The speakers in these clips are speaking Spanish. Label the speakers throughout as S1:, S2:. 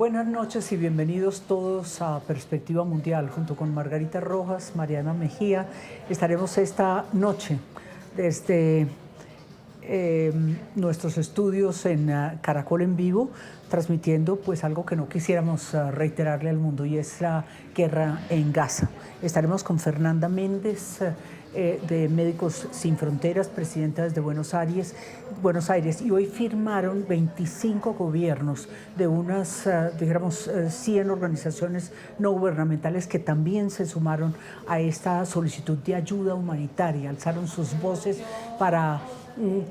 S1: Buenas noches y bienvenidos todos a Perspectiva Mundial. Junto con Margarita Rojas, Mariana Mejía, estaremos esta noche desde nuestros estudios en Caracol en vivo, transmitiendo pues algo que no quisiéramos reiterarle al mundo, y es la guerra en Gaza. Estaremos con Fernanda Méndez, de Médicos Sin Fronteras, presidenta desde Buenos Aires, y hoy firmaron 25 gobiernos de unas, dijéramos, 100 organizaciones no gubernamentales que también se sumaron a esta solicitud de ayuda humanitaria, alzaron sus voces para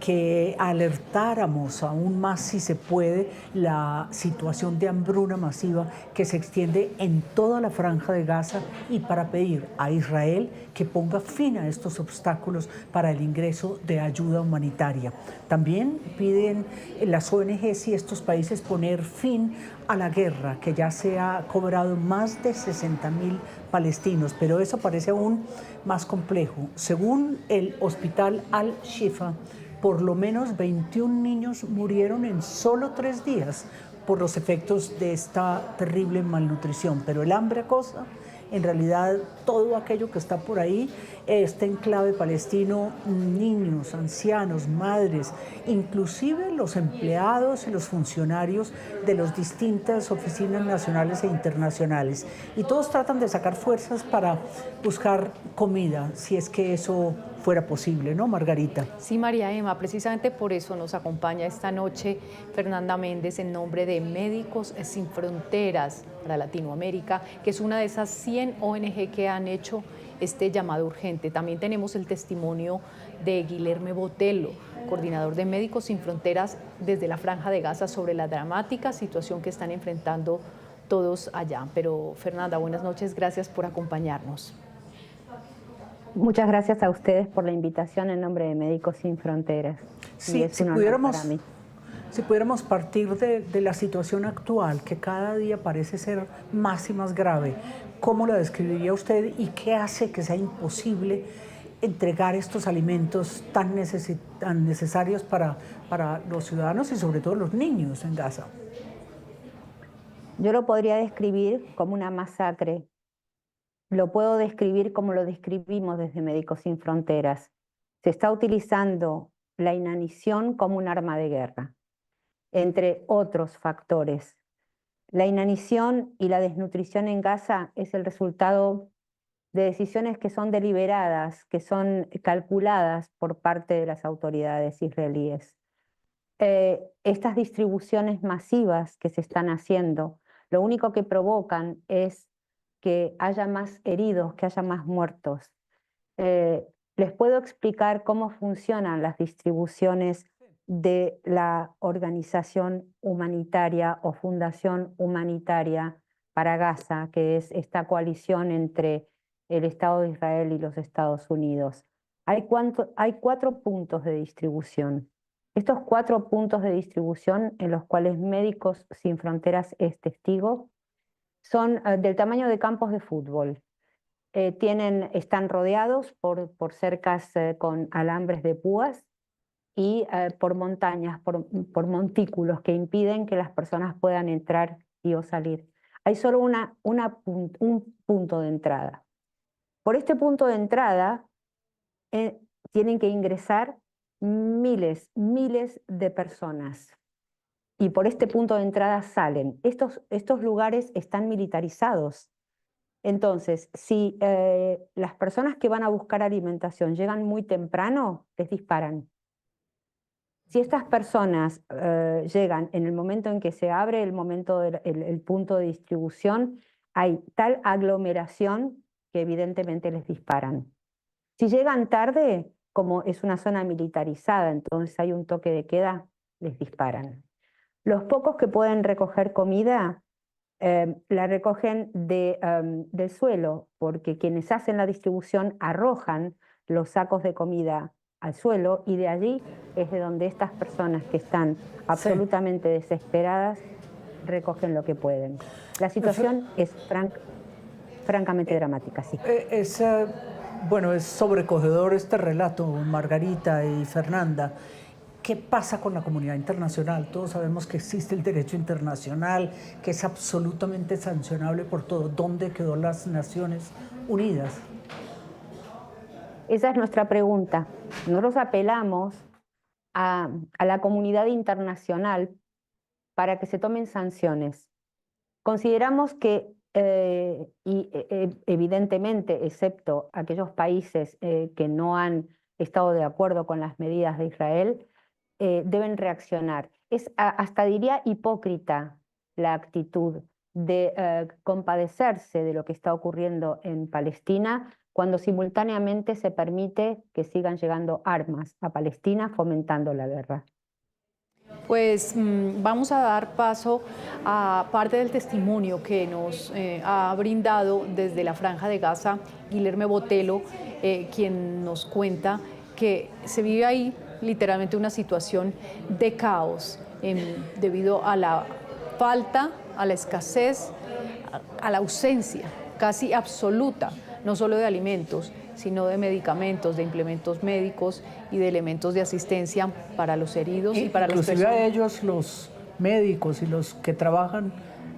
S1: que alertáramos aún más, si se puede, la situación de hambruna masiva que se extiende en toda la franja de Gaza, y para pedir a Israel que ponga fin a estos obstáculos para el ingreso de ayuda humanitaria. También piden las ONGs y estos países poner fin a la guerra, que ya se ha cobrado más de 60.000 palestinos, pero eso parece aún más complejo. Según el hospital Al-Shifa, por lo menos 21 niños murieron en solo 3 días por los efectos de esta terrible malnutrición. Pero el hambre acosa, en realidad, todo aquello que está por ahí, este enclave palestino, niños, ancianos, madres, inclusive los empleados y los funcionarios de las distintas oficinas nacionales e internacionales. Y todos tratan de sacar fuerzas para buscar comida, si es que eso fuera posible, ¿no, Margarita?
S2: Sí, María Emma, precisamente por eso nos acompaña esta noche Fernanda Méndez en nombre de Médicos Sin Fronteras para Latinoamérica, que es una de esas 100 ONG que han hecho este llamado urgente. También tenemos el testimonio de Guilherme Botelho, coordinador de Médicos Sin Fronteras desde la Franja de Gaza, sobre la dramática situación que están enfrentando todos allá. Pero Fernanda, buenas noches, gracias por acompañarnos.
S3: Muchas gracias a ustedes por la invitación en nombre de Médicos Sin Fronteras.
S1: Sí, si pudiéramos partir de la situación actual, que cada día parece ser más y más grave, ¿cómo la describiría usted y qué hace que sea imposible entregar estos alimentos tan necesarios para los ciudadanos y sobre todo los niños en Gaza?
S3: Yo lo podría describir como una masacre. Lo puedo describir como lo describimos desde Médicos Sin Fronteras. Se está utilizando la inanición como un arma de guerra, entre otros factores. La inanición y la desnutrición en Gaza es el resultado de decisiones que son deliberadas, que son calculadas por parte de las autoridades israelíes. Estas distribuciones masivas que se están haciendo, lo único que provocan es que haya más heridos, que haya más muertos. Les puedo explicar cómo funcionan las distribuciones de la organización humanitaria o Fundación Humanitaria para Gaza, que es esta coalición entre el Estado de Israel y los Estados Unidos. Hay 4 puntos de distribución. Estos 4 puntos de distribución, en los cuales Médicos Sin Fronteras es testigo, son del tamaño de campos de fútbol. Están rodeados por cercas con alambres de púas y por montañas, por montículos que impiden que las personas puedan entrar y o salir. Hay solo un punto de entrada. Por este punto de entrada tienen que ingresar miles de personas. Y por este punto de entrada salen. Estos lugares están militarizados. Entonces, si las personas que van a buscar alimentación llegan muy temprano, les disparan. Si estas personas llegan en el momento en que se abre el punto de distribución, hay tal aglomeración que evidentemente les disparan. Si llegan tarde, como es una zona militarizada, entonces hay un toque de queda, les disparan. Los pocos que pueden recoger comida, la recogen del suelo, porque quienes hacen la distribución arrojan los sacos de comida al suelo, y de allí es de donde estas personas que están absolutamente desesperadas recogen lo que pueden. La situación es francamente dramática, sí.
S1: Bueno, es sobrecogedor este relato, Margarita y Fernanda. ¿Qué pasa con la comunidad internacional? Todos sabemos que existe el derecho internacional, que es absolutamente sancionable por todo. ¿Dónde quedó las Naciones Unidas?
S3: Esa es nuestra pregunta. Nosotros apelamos a la comunidad internacional para que se tomen sanciones. Consideramos que, evidentemente, excepto aquellos países que no han estado de acuerdo con las medidas de Israel, deben reaccionar. Es hasta diría hipócrita la actitud de compadecerse de lo que está ocurriendo en Palestina cuando simultáneamente se permite que sigan llegando armas a Palestina fomentando la guerra.
S2: Pues vamos a dar paso a parte del testimonio que nos ha brindado desde la Franja de Gaza Guilherme Botelho, quien nos cuenta que se vive ahí literalmente una situación de caos debido a la falta, a la escasez, a la ausencia casi absoluta, no solo de alimentos, sino de medicamentos, de implementos médicos y de elementos de asistencia para los heridos y para las personas.
S1: Inclusive a ellos, los médicos y los que trabajan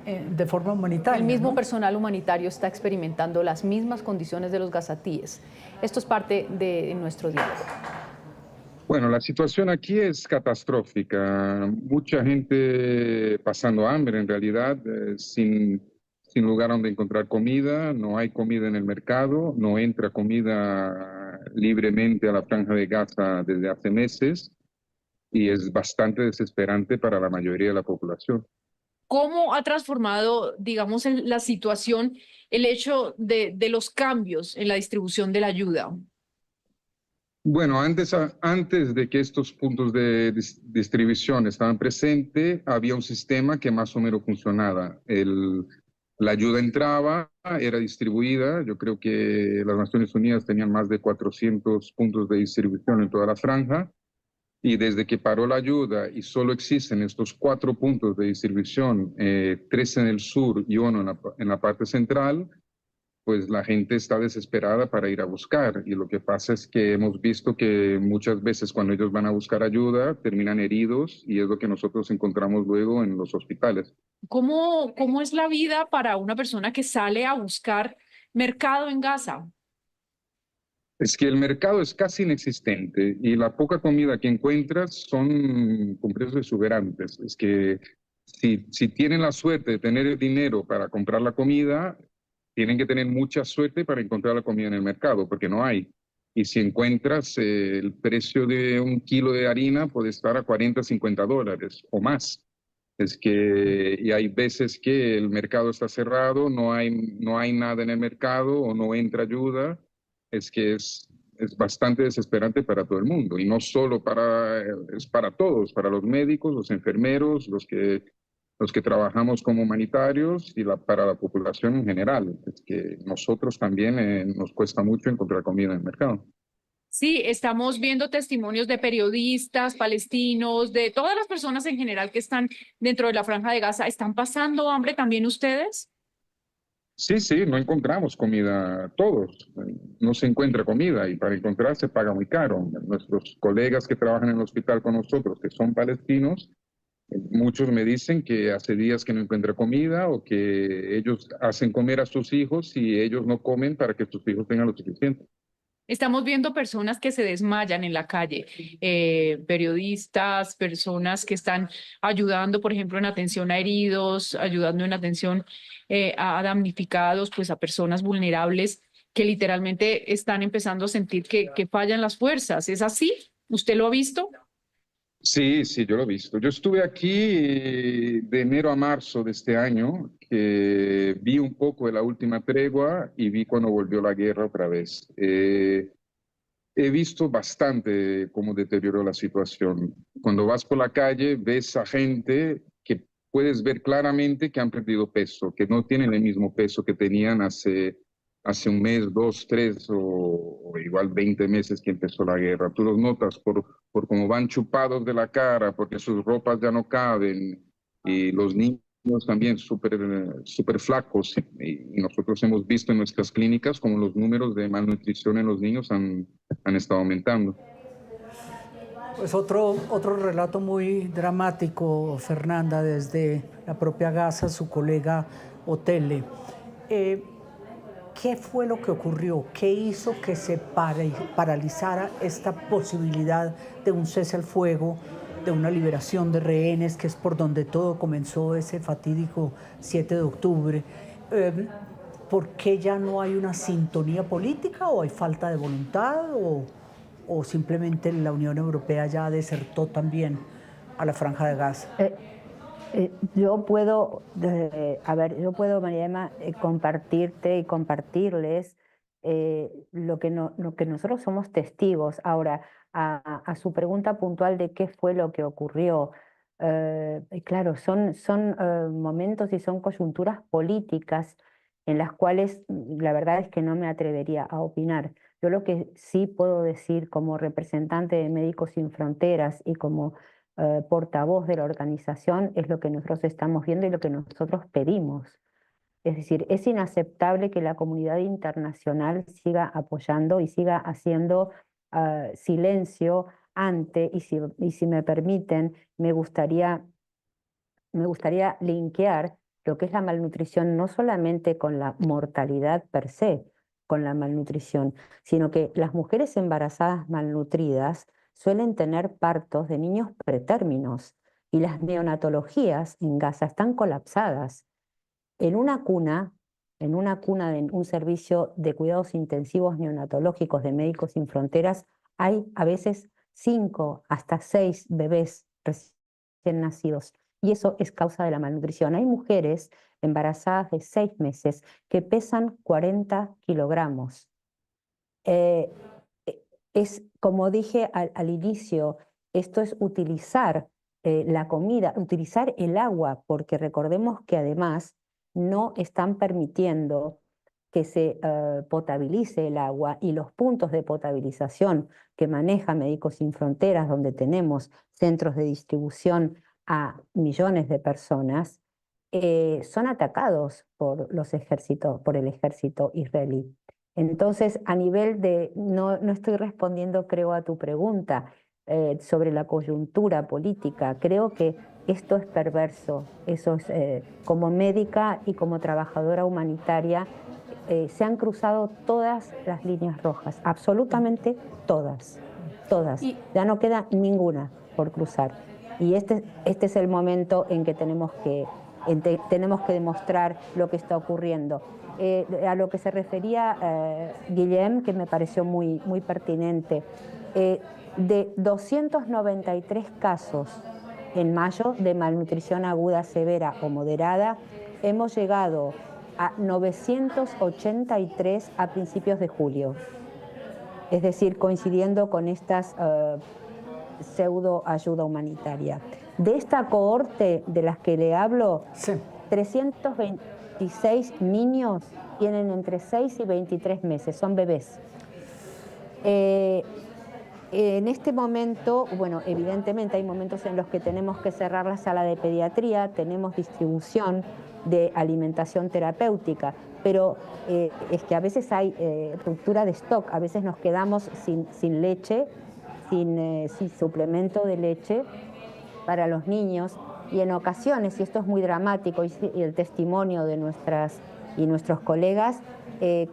S1: de forma humanitaria.
S2: El mismo
S1: ¿no?
S2: personal humanitario está experimentando las mismas condiciones de los gazatíes. Esto es parte de nuestro diálogo.
S4: Bueno, la situación aquí es catastrófica. Mucha gente pasando hambre, en realidad, sin lugar donde encontrar comida. No hay comida en el mercado, no entra comida libremente a la Franja de Gaza desde hace meses y es bastante desesperante para la mayoría de la población.
S5: ¿Cómo ha transformado, digamos, en la situación el hecho de los cambios en la distribución de la ayuda?
S4: Bueno, antes de que estos puntos de distribución estaban presentes, había un sistema que más o menos funcionaba. La ayuda entraba, era distribuida. Yo creo que las Naciones Unidas tenían más de 400 puntos de distribución en toda la franja. Y desde que paró la ayuda y solo existen estos 4 puntos de distribución, 3 en el sur y 1 en la parte central, pues la gente está desesperada para ir a buscar. Y lo que pasa es que hemos visto que muchas veces cuando ellos van a buscar ayuda terminan heridos y es lo que nosotros encontramos luego en los hospitales.
S5: ¿Cómo es la vida para una persona que sale a buscar mercado en Gaza?
S4: Es que el mercado es casi inexistente y la poca comida que encuentras son con precios exuberantes. Es que si tienen la suerte de tener el dinero para comprar la comida, tienen que tener mucha suerte para encontrar la comida en el mercado, porque no hay. Y si encuentras, el precio de un kilo de harina puede estar a $40, $50 o más. Y hay veces que el mercado está cerrado, no hay nada en el mercado o no entra ayuda. Es bastante desesperante para todo el mundo. Y no solo es para todos, para los médicos, los enfermeros, los que trabajamos como humanitarios y para la población en general. Es que nosotros también nos cuesta mucho encontrar comida en el mercado.
S5: Sí, estamos viendo testimonios de periodistas palestinos, de todas las personas en general que están dentro de la Franja de Gaza. ¿Están pasando hambre también ustedes?
S4: Sí, no encontramos comida todos. No se encuentra comida y para encontrar se paga muy caro. Nuestros colegas que trabajan en el hospital con nosotros, que son palestinos, muchos me dicen que hace días que no encuentran comida o que ellos hacen comer a sus hijos y ellos no comen para que sus hijos tengan lo suficiente.
S5: Estamos viendo personas que se desmayan en la calle, periodistas, personas que están ayudando, por ejemplo, en atención a heridos, ayudando en atención a damnificados, pues a personas vulnerables que literalmente están empezando a sentir que fallan las fuerzas. ¿Es así? ¿Usted lo ha visto?
S4: Sí, yo lo he visto. Yo estuve aquí de enero a marzo de este año, que vi un poco de la última tregua y vi cuando volvió la guerra otra vez. He visto bastante cómo deterioró la situación. Cuando vas por la calle, ves a gente que puedes ver claramente que han perdido peso, que no tienen el mismo peso que tenían hace un mes, 2, 3 o igual 20 meses que empezó la guerra. Tú los notas por cómo van chupados de la cara, porque sus ropas ya no caben y los niños también súper flacos. Y nosotros hemos visto en nuestras clínicas como los números de malnutrición en los niños han estado aumentando.
S1: Pues otro relato muy dramático, Fernanda, desde la propia Gaza, su colega Otele. ¿Qué fue lo que ocurrió? ¿Qué hizo que se paralizara esta posibilidad de un cese al fuego, de una liberación de rehenes, que es por donde todo comenzó ese fatídico 7 de octubre? ¿Por qué ya no hay una sintonía política o hay falta de voluntad o simplemente la Unión Europea ya desertó también a la Franja de Gaza?
S3: Yo puedo, María Emma, compartirte y compartirles lo que nosotros somos testigos. Ahora, a su pregunta puntual de qué fue lo que ocurrió, claro, son momentos y son coyunturas políticas en las cuales la verdad es que no me atrevería a opinar. Yo lo que sí puedo decir como representante de Médicos Sin Fronteras y como portavoz de la organización es lo que nosotros estamos viendo y lo que nosotros pedimos. Es decir, es inaceptable que la comunidad internacional siga apoyando y siga haciendo silencio ante, y si me permiten, me gustaría linkear lo que es la malnutrición no solamente con la mortalidad per se, con la malnutrición, sino que las mujeres embarazadas malnutridas suelen tener partos de niños pretérminos y las neonatologías en Gaza están colapsadas. En una cuna de un servicio de cuidados intensivos neonatológicos de Médicos Sin Fronteras, hay a veces 5 hasta 6 bebés recién nacidos. Y eso es causa de la malnutrición. Hay mujeres embarazadas de 6 meses que pesan 40 kilogramos. Es, como dije al inicio, esto es utilizar la comida, utilizar el agua, porque recordemos que además no están permitiendo que se potabilice el agua, y los puntos de potabilización que maneja Médicos Sin Fronteras, donde tenemos centros de distribución a millones de personas, son atacados por el ejército israelí. Entonces, a nivel de, no estoy respondiendo, creo, a tu pregunta sobre la coyuntura política. Creo que esto es perverso. Eso es, como médica y como trabajadora humanitaria, se han cruzado todas las líneas rojas, absolutamente todas, todas. Ya no queda ninguna por cruzar. Y este es el momento en que tenemos que demostrar lo que está ocurriendo. A lo que se refería Guillem, que me pareció muy pertinente, de 293 casos en mayo de malnutrición aguda, severa o moderada, hemos llegado a 983 a principios de julio. Es decir, coincidiendo con estas pseudo ayuda humanitaria. De esta cohorte de las que le hablo, sí, 326 niños tienen entre 6 y 23 meses, son bebés. En este momento, bueno, evidentemente hay momentos en los que tenemos que cerrar la sala de pediatría, tenemos distribución de alimentación terapéutica, pero es que a veces hay ruptura de stock, a veces nos quedamos sin leche, sin suplemento de leche para los niños, y en ocasiones, y esto es muy dramático, y el testimonio de nuestros colegas,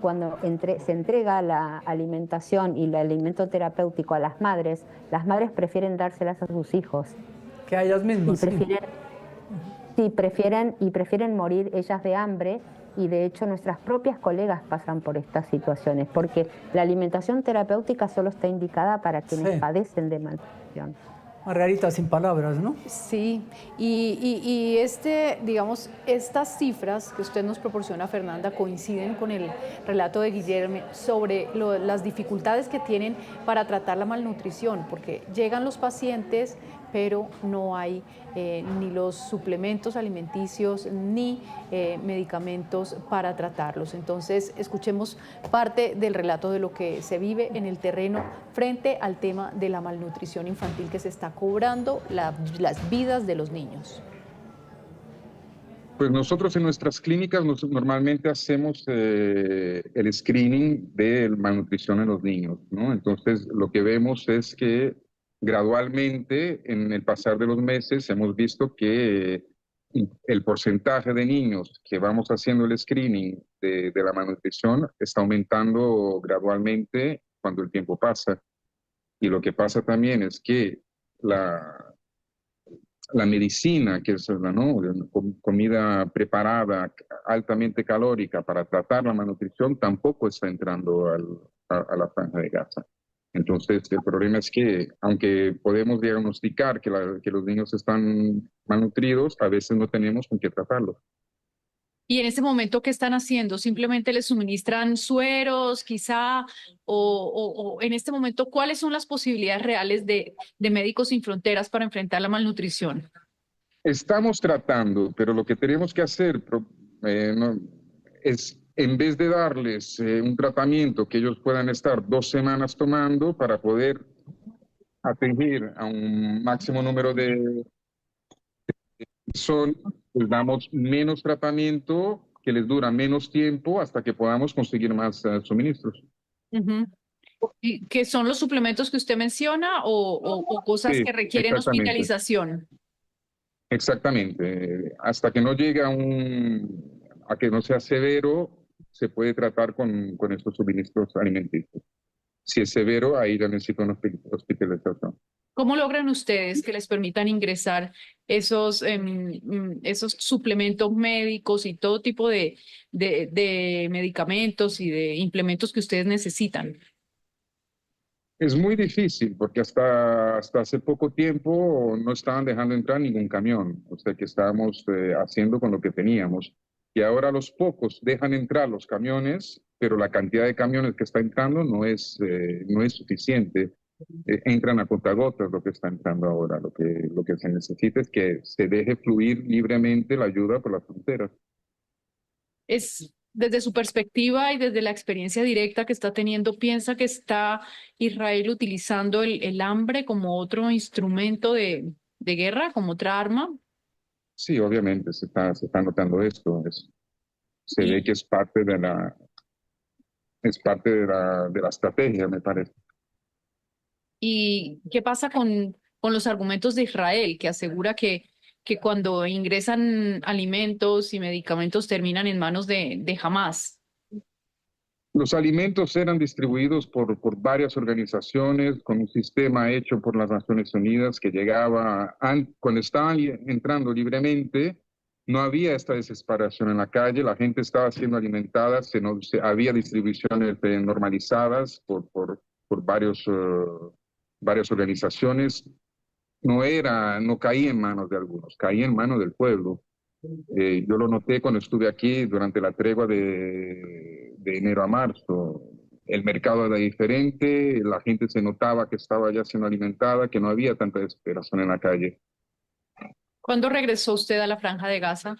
S3: cuando se entrega la alimentación y el alimento terapéutico a las madres prefieren dárselas a sus hijos.
S1: Que a ellas mismas.
S3: Y prefieren morir ellas de hambre, y de hecho nuestras propias colegas pasan por estas situaciones, porque la alimentación terapéutica solo está indicada para quienes padecen de malnutrición.
S1: Margarita, sin palabras, ¿no?
S2: Sí, y digamos, estas cifras que usted nos proporciona, Fernanda, coinciden con el relato de Guillermo sobre las dificultades que tienen para tratar la malnutrición, porque llegan los pacientes, pero no hay ni los suplementos alimenticios ni medicamentos para tratarlos. Entonces, escuchemos parte del relato de lo que se vive en el terreno frente al tema de la malnutrición infantil que se está cobrando las vidas de los niños.
S4: Pues nosotros en nuestras clínicas normalmente hacemos el screening de malnutrición en los niños, ¿no? Entonces, lo que vemos es que gradualmente, en el pasar de los meses, hemos visto que el porcentaje de niños que vamos haciendo el screening de la malnutrición está aumentando gradualmente cuando el tiempo pasa. Y lo que pasa también es que la medicina, que es ¿no? comida preparada, altamente calórica para tratar la malnutrición, tampoco está entrando a la franja de Gaza. Entonces, el problema es que, aunque podemos diagnosticar que los niños están malnutridos, a veces no tenemos con qué tratarlos.
S5: Y en este momento, ¿qué están haciendo? ¿Simplemente les suministran sueros, quizá? O en este momento, ¿cuáles son las posibilidades reales de Médicos Sin Fronteras para enfrentar la malnutrición?
S4: Estamos tratando, pero lo que tenemos que hacer es, en vez de darles un tratamiento que ellos puedan estar 2 semanas tomando para poder atender a un máximo número de personas, les damos menos tratamiento que les dura menos tiempo hasta que podamos conseguir más suministros.
S5: Ujú. ¿Y qué son los suplementos que usted menciona o cosas
S4: Sí,
S5: que requieren
S4: exactamente.
S5: hospitalización?
S4: Exactamente. Hasta que no llegue a que no sea severo, se puede tratar con estos suministros alimenticios. Si es severo, ahí ya necesito una hospitalización.
S5: ¿Cómo logran ustedes que les permitan ingresar esos suplementos médicos y todo tipo de medicamentos y de implementos que ustedes necesitan?
S4: Es muy difícil porque hasta hace poco tiempo no estaban dejando entrar ningún camión, o sea que estábamos haciendo con lo que teníamos. Y ahora a los pocos dejan entrar los camiones, pero la cantidad de camiones que está entrando no es suficiente. Entran a contagotas lo que está entrando ahora. Lo que se necesita es que se deje fluir libremente la ayuda por las fronteras.
S5: Es desde su perspectiva y desde la experiencia directa que está teniendo, ¿piensa que está Israel utilizando el hambre como otro instrumento de guerra, como otra arma?
S4: Sí, obviamente se está notando esto. Se ve
S5: ¿Y,
S4: que es parte de la estrategia, me parece.
S5: y qué pasa con los argumentos de Israel, que asegura que cuando ingresan alimentos y medicamentos terminan en manos de Hamas?
S4: Los alimentos eran distribuidos por varias organizaciones con un sistema hecho por las Naciones Unidas que llegaba, cuando estaban entrando libremente, no había esta desesperación en la calle, la gente estaba siendo alimentada, había distribuciones normalizadas por varias organizaciones, no caía en manos de algunos, caía en manos del pueblo. Yo lo noté cuando estuve aquí durante la tregua de enero a marzo. El mercado era diferente, la gente se notaba que estaba ya siendo alimentada, que no había tanta desesperación en la calle.
S5: ¿Cuándo regresó usted a la Franja de Gaza?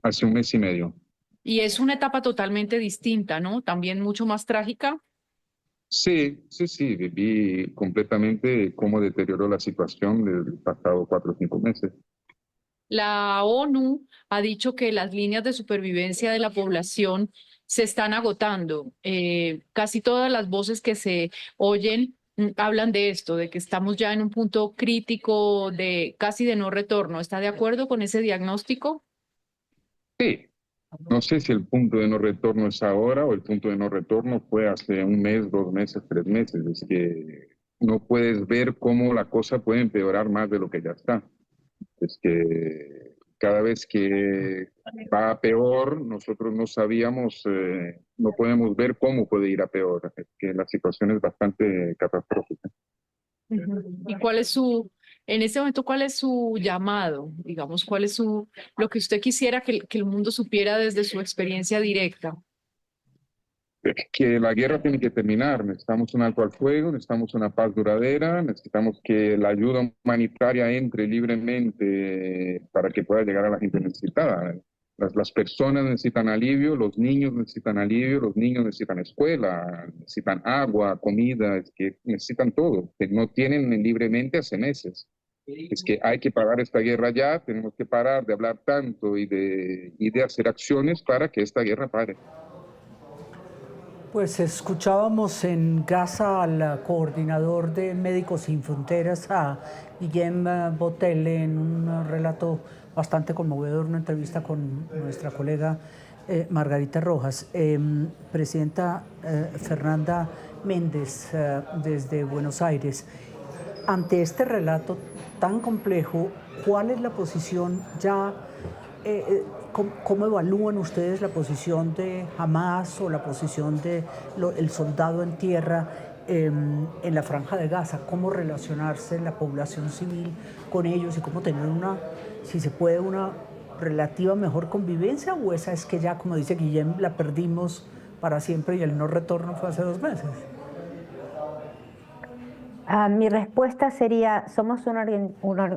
S4: Hace un mes y medio.
S5: Y es una etapa totalmente distinta, ¿no? También mucho más trágica.
S4: Sí, sí, sí, viví completamente cómo deterioró la situación del pasado 4 o 5 meses.
S5: La ONU ha dicho que las líneas de supervivencia de la población se están agotando. Casi todas las voces que se oyen hablan de esto, de que estamos ya en un punto crítico de casi de no retorno. ¿Está de acuerdo con ese diagnóstico?
S4: Sí, no sé si el punto de no retorno es ahora o el punto de no retorno fue hace un mes, 2 meses, 3 meses. Es que no puedes ver cómo la cosa puede empeorar más de lo que ya está. Es que cada vez que va a peor, nosotros no sabíamos, no podemos ver cómo puede ir a peor. Es que la situación es bastante catastrófica.
S5: Ujú. ¿Y cuál es en este momento, cuál es su llamado? Digamos, cuál es lo que usted quisiera que el mundo supiera desde su experiencia directa?
S4: Que la guerra tiene que terminar, necesitamos un alto al fuego, necesitamos una paz duradera, necesitamos que la ayuda humanitaria entre libremente para que pueda llegar a la gente necesitada. Las personas necesitan alivio, los niños necesitan alivio, los niños necesitan escuela, necesitan agua, comida, es que necesitan todo, que no tienen libremente hace meses. Es que hay que parar esta guerra ya, tenemos que parar de hablar tanto y de hacer acciones para que esta guerra pare.
S1: Pues escuchábamos en Gaza al coordinador de Médicos Sin Fronteras, a Guillem Botel, en un relato bastante conmovedor, una entrevista con nuestra colega Margarita Rojas. Presidenta Fernanda Méndez, desde Buenos Aires, ante este relato tan complejo, ¿cuál es la posición ya? ¿Cómo evalúan ustedes la posición de Hamás o la posición del soldado en tierra en la Franja de Gaza? ¿Cómo relacionarse la población civil con ellos y cómo tener si se puede, una relativa mejor convivencia? ¿O esa es que ya, como dice Guillem, la perdimos para siempre y el no retorno fue hace 2 meses?
S3: Mi respuesta sería, somos una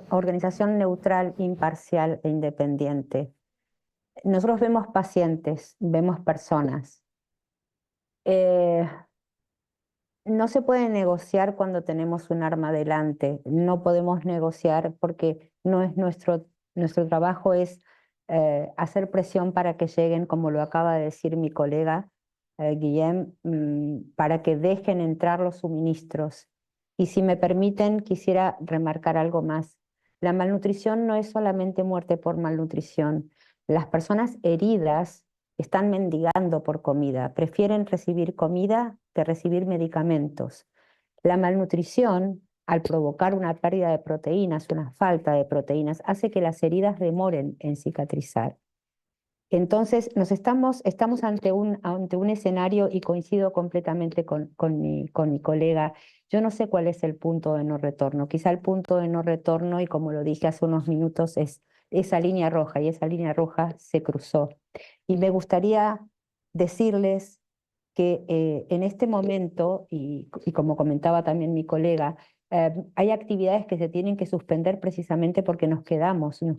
S3: organización neutral, imparcial e independiente. Nosotros vemos pacientes, vemos personas. No se puede negociar cuando tenemos un arma delante. No podemos negociar porque no es nuestro trabajo es hacer presión para que lleguen, como lo acaba de decir mi colega Guillem, para que dejen entrar los suministros. Y si me permiten, quisiera remarcar algo más. La malnutrición no es solamente muerte por malnutrición. Las personas heridas están mendigando por comida, prefieren recibir comida que recibir medicamentos. La malnutrición, al provocar una pérdida de proteínas, una falta de proteínas, hace que las heridas demoren en cicatrizar. Entonces, estamos ante un escenario, y coincido completamente con mi colega. Yo no sé cuál es el punto de no retorno. Quizá el punto de no retorno, y como lo dije hace unos minutos, es esa línea roja, y esa línea roja se cruzó. Y me gustaría decirles que en este momento, y como comentaba también mi colega, hay actividades que se tienen que suspender precisamente porque nos quedamos sin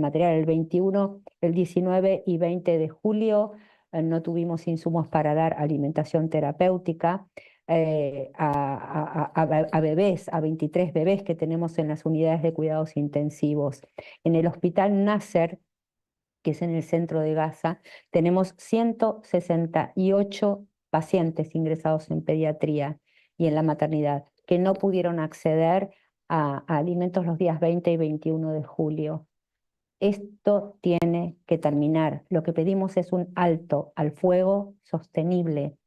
S3: material. El 21, el 19 y 20 de julio no tuvimos insumos para dar alimentación terapéutica a bebés, a 23 bebés que tenemos en las unidades de cuidados intensivos. En el hospital Nasser, que es en el centro de Gaza, tenemos 168 pacientes ingresados en pediatría y en la maternidad que no pudieron acceder a alimentos los días 20 y 21 de julio. Esto tiene que terminar. Lo que pedimos es un alto al fuego sostenible.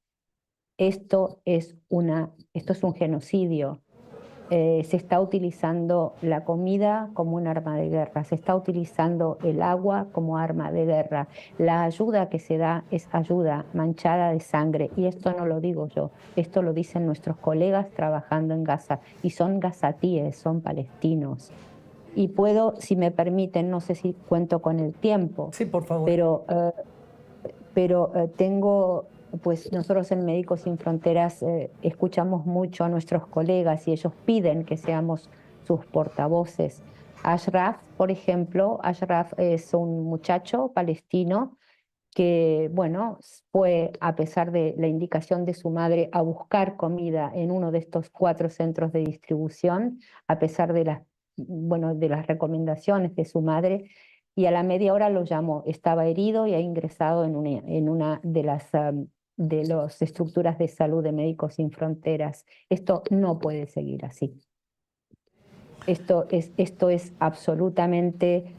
S3: Esto es un genocidio. Se está utilizando la comida como un arma de guerra, se está utilizando el agua como arma de guerra. La ayuda que se da es ayuda manchada de sangre, y esto no lo digo yo, esto lo dicen nuestros colegas trabajando en Gaza, y son gazatíes, son palestinos. Y puedo, si me permiten, no sé si cuento con el tiempo.
S1: Sí, por favor.
S3: Pero tengo, pues nosotros en Médicos Sin Fronteras escuchamos mucho a nuestros colegas y ellos piden que seamos sus portavoces. Ashraf, por ejemplo, Ashraf es un muchacho palestino que, bueno, fue, a pesar de la indicación de su madre, a buscar comida en uno de estos 4 centros de distribución, a pesar de las recomendaciones de su madre, y a la media hora lo llamó. Estaba herido y ha ingresado en una de las estructuras de salud de Médicos Sin Fronteras. Esto no puede seguir así. Esto es absolutamente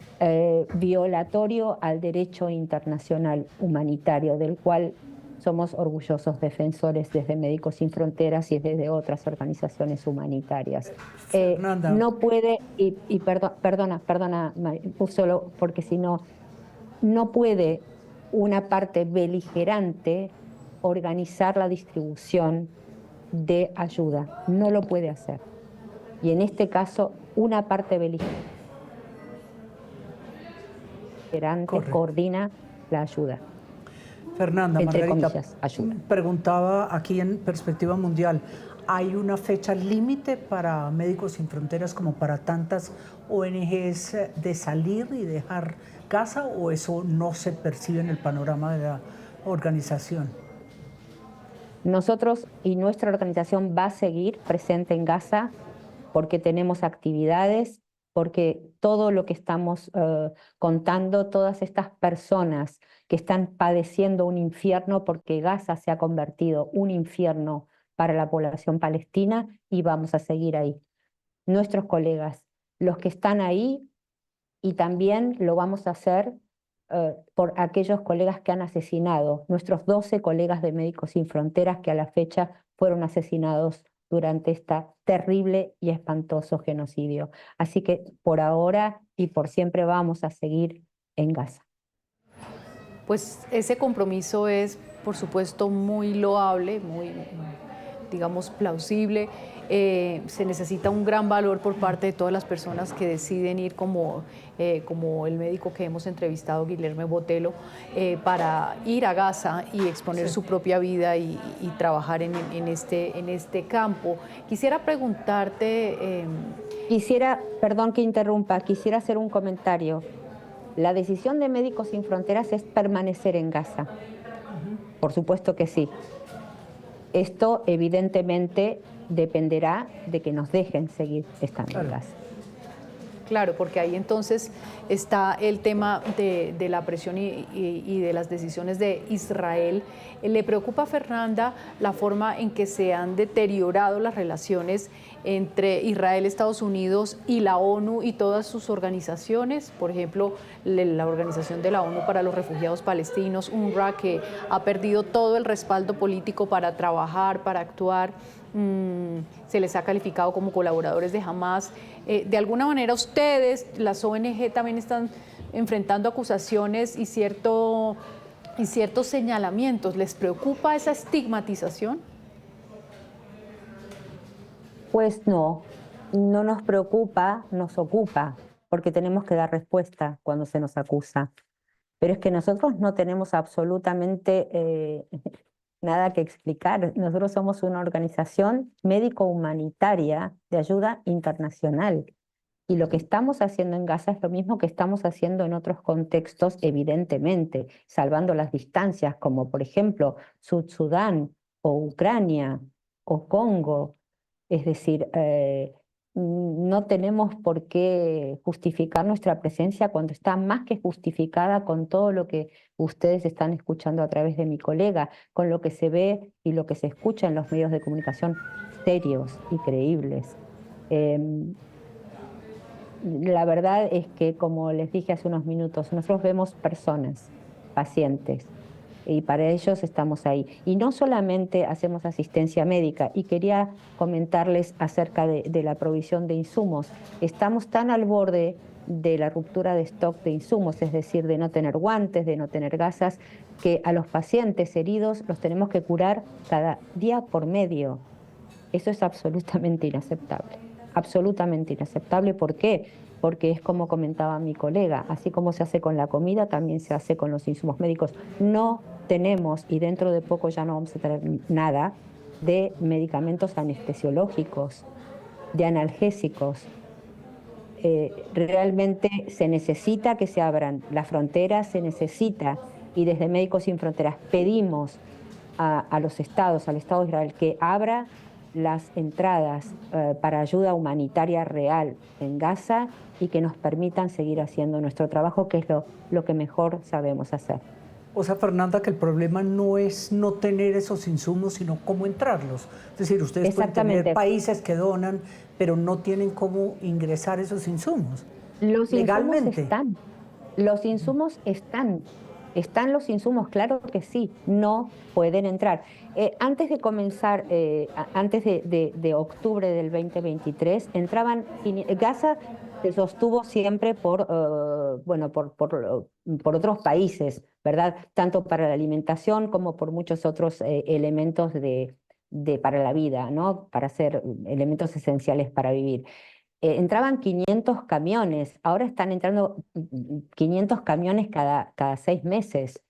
S3: violatorio al derecho internacional humanitario, del cual somos orgullosos defensores desde Médicos Sin Fronteras y desde otras organizaciones humanitarias. No puede, perdona, solo porque si no, no puede una parte beligerante organizar la distribución de ayuda. No lo puede hacer. Y en este caso, una parte beligerante coordina la ayuda.
S1: Fernanda,
S3: entre
S1: Margarita,
S3: comillas, ayuda.
S1: Preguntaba aquí en Perspectiva Mundial, ¿hay una fecha límite para Médicos Sin Fronteras como para tantas ONGs de salir y dejar Gaza, o eso no se percibe en el panorama de la organización?
S3: Nosotros y nuestra organización va a seguir presente en Gaza porque tenemos actividades, porque todo lo que estamos contando, todas estas personas que están padeciendo un infierno, porque Gaza se ha convertido un infierno para la población palestina, y vamos a seguir ahí. Nuestros colegas, los que están ahí, y también lo vamos a hacer por aquellos colegas que han asesinado, nuestros 12 colegas de Médicos Sin Fronteras que a la fecha fueron asesinados durante este terrible y espantoso genocidio. Así que por ahora y por siempre vamos a seguir en Gaza.
S2: Pues ese compromiso es, por supuesto, muy loable, muy, digamos, plausible. Se necesita un gran valor por parte de todas las personas que deciden ir como el médico que hemos entrevistado, Guilherme Botelho, para ir a Gaza y exponer su propia vida y trabajar en este campo. Quisiera preguntarte...
S3: Perdón que interrumpa, quisiera hacer un comentario. La decisión de Médicos Sin Fronteras es permanecer en Gaza. Por supuesto que sí. Esto evidentemente dependerá de que nos dejen seguir estando en Gaza.
S2: Claro, porque ahí entonces está el tema de la presión y de las decisiones de Israel. ¿Le preocupa a Fernanda la forma en que se han deteriorado las relaciones entre Israel, Estados Unidos y la ONU y todas sus organizaciones? Por ejemplo, la Organización de la ONU para los Refugiados Palestinos, UNRWA, que ha perdido todo el respaldo político para trabajar, para actuar. Se les ha calificado como colaboradores de Hamás. De alguna manera ustedes, las ONG, también están enfrentando acusaciones y ciertos señalamientos. ¿Les preocupa esa estigmatización?
S3: Pues no nos preocupa, nos ocupa, porque tenemos que dar respuesta cuando se nos acusa. Pero es que nosotros no tenemos absolutamente nada que explicar. Nosotros somos una organización médico-humanitaria de ayuda internacional. Y lo que estamos haciendo en Gaza es lo mismo que estamos haciendo en otros contextos, evidentemente, salvando las distancias, como por ejemplo Sudán o Ucrania o Congo. Es decir, no tenemos por qué justificar nuestra presencia cuando está más que justificada con todo lo que ustedes están escuchando a través de mi colega, con lo que se ve y lo que se escucha en los medios de comunicación serios y creíbles. La verdad es que, como les dije hace unos minutos, nosotros vemos personas, pacientes, y para ellos estamos ahí. Y no solamente hacemos asistencia médica, y quería comentarles acerca de la provisión de insumos. Estamos tan al borde de la ruptura de stock de insumos, es decir, de no tener guantes, de no tener gasas, que a los pacientes heridos los tenemos que curar cada día por medio. Eso es absolutamente inaceptable. Absolutamente inaceptable. ¿Por qué? Porque es como comentaba mi colega, así como se hace con la comida, también se hace con los insumos médicos. No tenemos, y dentro de poco ya no vamos a tener nada, de medicamentos anestesiológicos, de analgésicos. Realmente se necesita que se abran las fronteras, se necesita, y desde Médicos Sin Fronteras pedimos a los estados, al Estado de Israel, que abra las entradas para ayuda humanitaria real en Gaza y que nos permitan seguir haciendo nuestro trabajo, que es lo que mejor sabemos hacer.
S1: O sea, Fernanda, que el problema no es no tener esos insumos, sino cómo entrarlos. Es decir, ustedes pueden tener países que donan, pero no tienen cómo ingresar esos insumos.
S3: Los
S1: legalmente.
S3: Insumos están. Los insumos están. ¿Están los insumos? Claro que sí, no pueden entrar. Antes de comenzar, antes de octubre del 2023, entraban, Gaza se sostuvo siempre por otros países, ¿verdad? Tanto para la alimentación como por muchos otros elementos para la vida, ¿no? Para ser elementos esenciales para vivir. Entraban 500 camiones, ahora están entrando 500 camiones cada 6 meses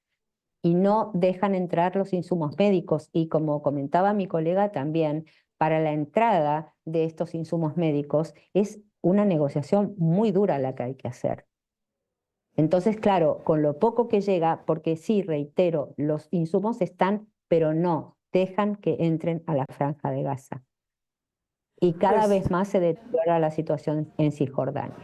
S3: y no dejan entrar los insumos médicos. Y como comentaba mi colega también, para la entrada de estos insumos médicos es una negociación muy dura la que hay que hacer. Entonces, claro, con lo poco que llega, porque sí, reitero, los insumos están, pero no dejan que entren a la Franja de Gaza. Y cada vez más se deteriora la situación en Cisjordania.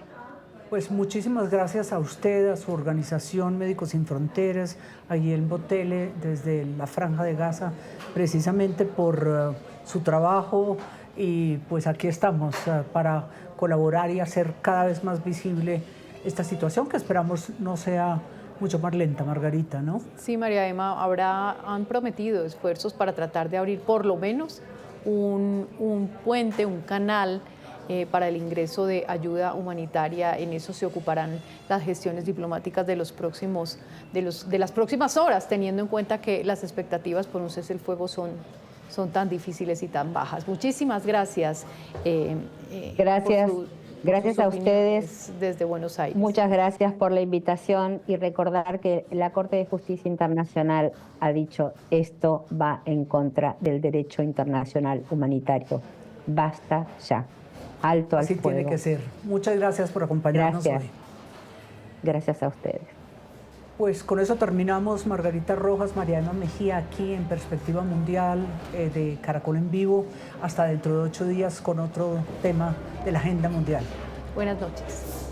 S1: Pues muchísimas gracias a usted, a su organización Médicos Sin Fronteras, a Guillermo Botele desde la Franja de Gaza, precisamente por su trabajo, y pues aquí estamos para colaborar y hacer cada vez más visible esta situación que esperamos no sea mucho más lenta, Margarita, ¿no?
S2: Sí, María Emma, han prometido esfuerzos para tratar de abrir por lo menos un puente, un canal para el ingreso de ayuda humanitaria. En eso se ocuparán las gestiones diplomáticas de las próximas horas, teniendo en cuenta que las expectativas por un cese el fuego son tan difíciles y tan bajas. Muchísimas gracias.
S3: Gracias. Gracias a
S2: opiniones
S3: ustedes.
S2: Desde Buenos Aires.
S3: Muchas gracias por la invitación y recordar que la Corte de Justicia Internacional ha dicho esto va en contra del derecho internacional humanitario. Basta ya. Alto al
S1: Así
S3: fuego.
S1: tiene que ser. Muchas gracias por acompañarnos
S3: Gracias.
S1: hoy.
S3: Gracias a ustedes.
S1: Pues con eso terminamos. Margarita Rojas, Mariana Mejía, aquí en Perspectiva Mundial de Caracol en Vivo. Hasta dentro de 8 días con otro tema de la agenda mundial.
S2: Buenas noches.